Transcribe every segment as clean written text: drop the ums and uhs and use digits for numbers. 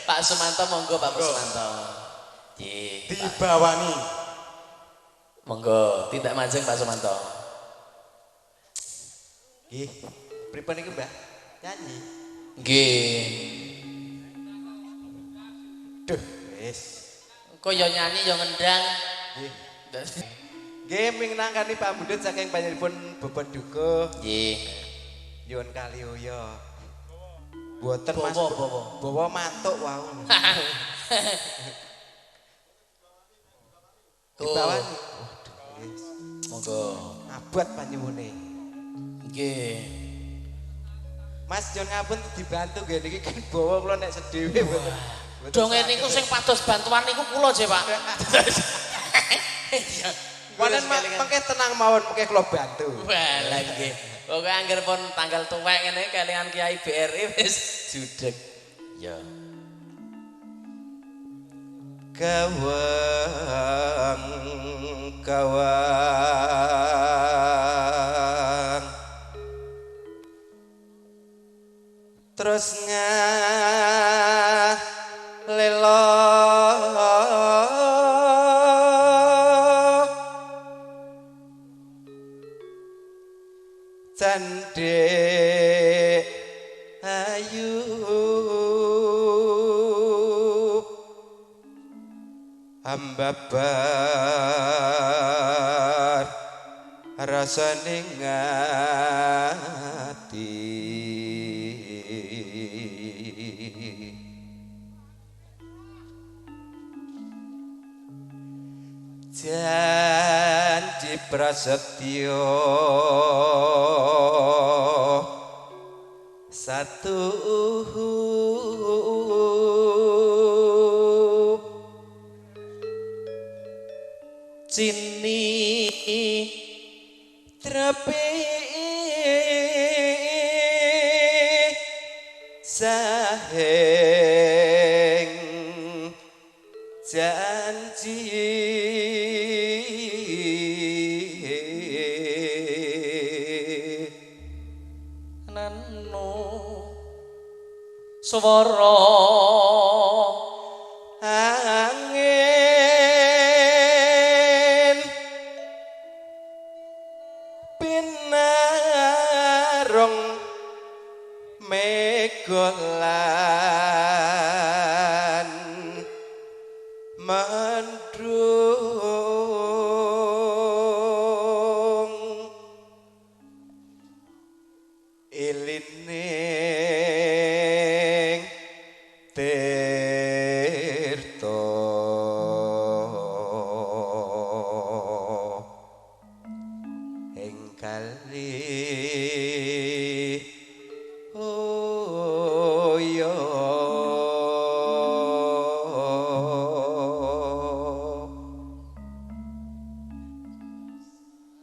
Pak Sumanto monggo Pak Sumanto. Nggih. Dibawani. Monggo, tidak majeng Pak Sumanto. Nggih. Pripun iki, Mbah? Nyanyi. Nggih. Duh, wis. Kok ya nyanyi ya ngendang. Nggih. Nggih minangkani pambudut saking panjenenganipun Bobon Dukuh. Nggih. Nyuwun kaliuya. Mboten Mas. Bawa mantuk wau. Dibawani. Waduh, wis. Monggo. Abot panyuwune. Nggih. Mas Jon ngapun dibantu nggih niki kan bawa kula nek sedhewe mboten. Dong niku sing pados bantuan niku kula je, Pak. Panen mengke tenang mawon mengke kula bantu. Walah nggih. Pokoke angger pun tanggal tuwek ngene kalian Kiai BRI wis judeg. Ya. Kawang terus ngalelo candhe ayu ambabar rasane ngati janji prasetyo satu cini trepe saheng janji nanu swara angin pinarong megolan mendung ilining tirta ing kali oyo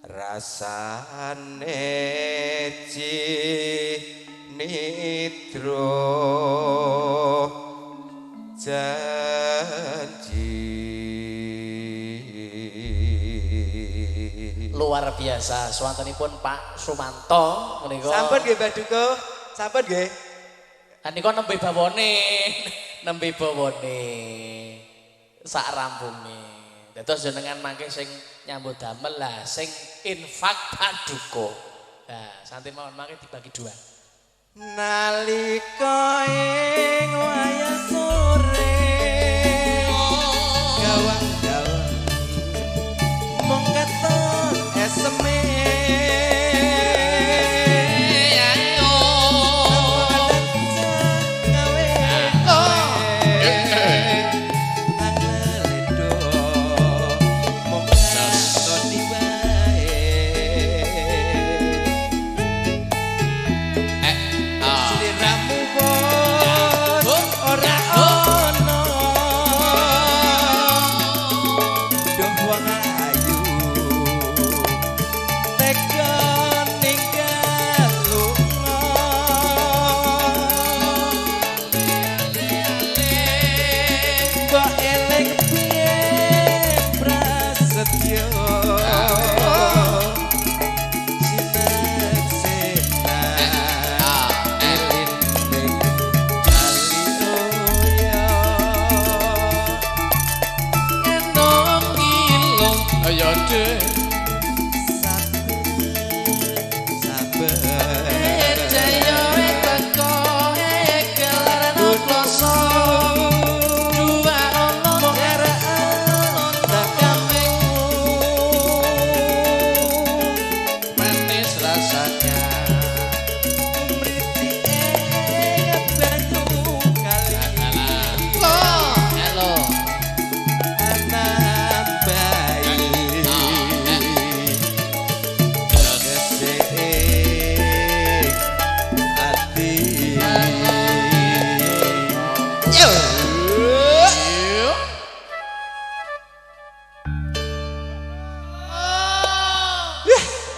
rasane cinitro janji luar biasa swantenipun Pak Sumanto menika. sampun nggih Mbah Dukuh sampun nggih Nika nembe bawane nembe bawane sak rampunge. Dados jenengan mangke sing nyambut damel lah sing infak paduka. Nah, santai mawon mangke dibagi dua. nalika ing wayah sore gawang-gawang mung keton eseme Yo.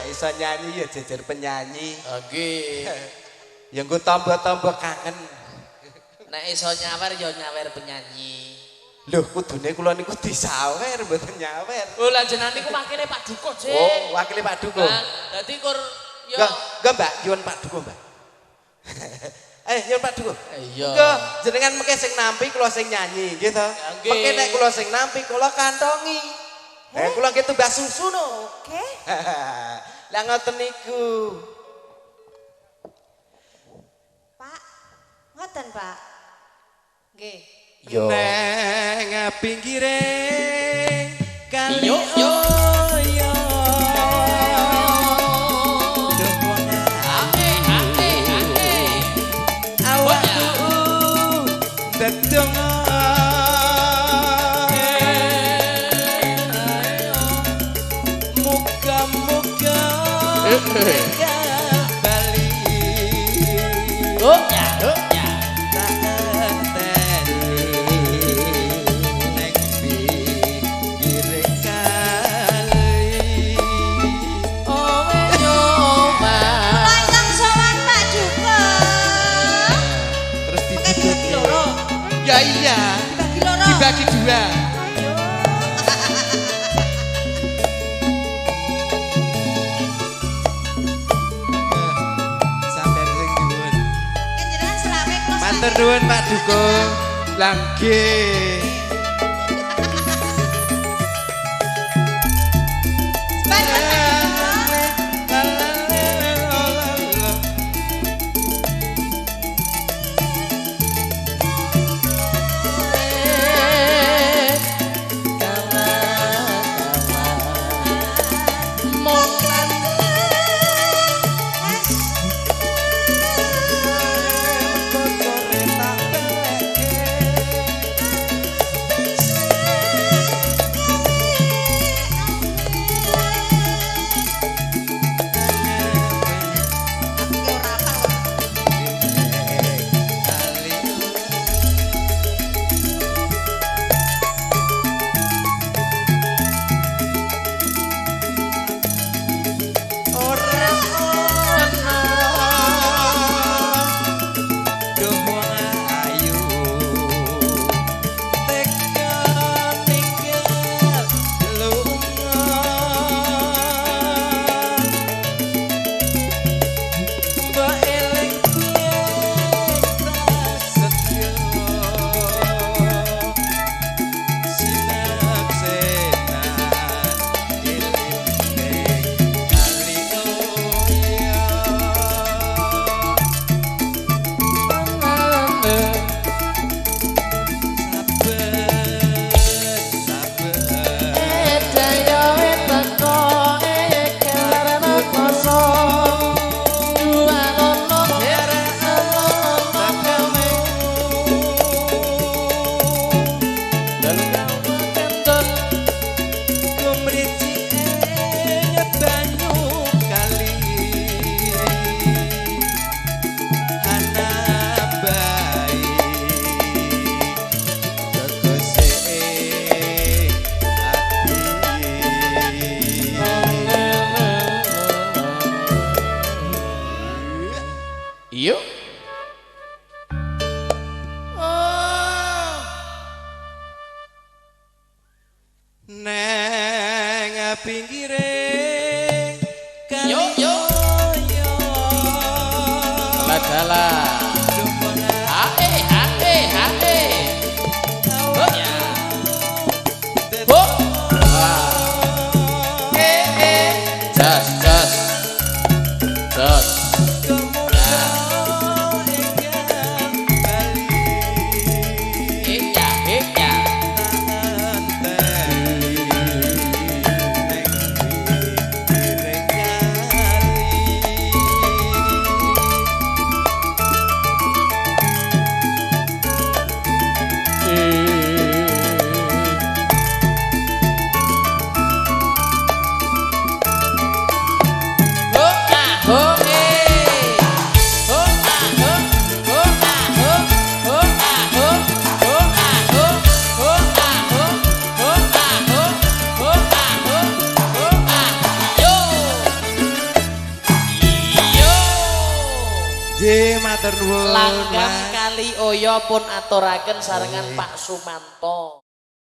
Iso nyanyi ya jejer penyanyi. Nggih. Ya nggo tombok-tombok kangen. Nek iso nyawer ya nyawer penyanyi. Loh, kudune kula niku disawer mboten nyawer. Oh, lah jenengan niku wakile Pak Duko, Cik. Oh, wakile Pak Duko. Dadi kur yo Enggak, Mbak, nyuwun Pak Duko, Mbak. Nyuwun Pak Duko. Iya. Enggak, jenengan mengke sing nampi kula sing nyanyi, nggih to? Mengke nek kula sing nampi kula kantongi. Kula nggih tumbas susu no. Oke. Lah ngoten niku. Pak, ngoten Pak. Nggih. yo. Neng pinggire kali Yo, yo. yo. Awakku dedonga muga-muga bali. Oh ya, oh ya. Ya iya, dibagi dua. Sampai sing dhuwur. Jenengan selawe kula. Matur nuwun Pak Duko. Langge. Yuk. Neng pinggire Yo, yo. Dalah. Hae, hae, hae. Oh ya. Oh. Jas, jas. Jas. Iya, iya. matur nuwun. Langgam kali Oyo pun aturaken sarengan Pak Sumanto.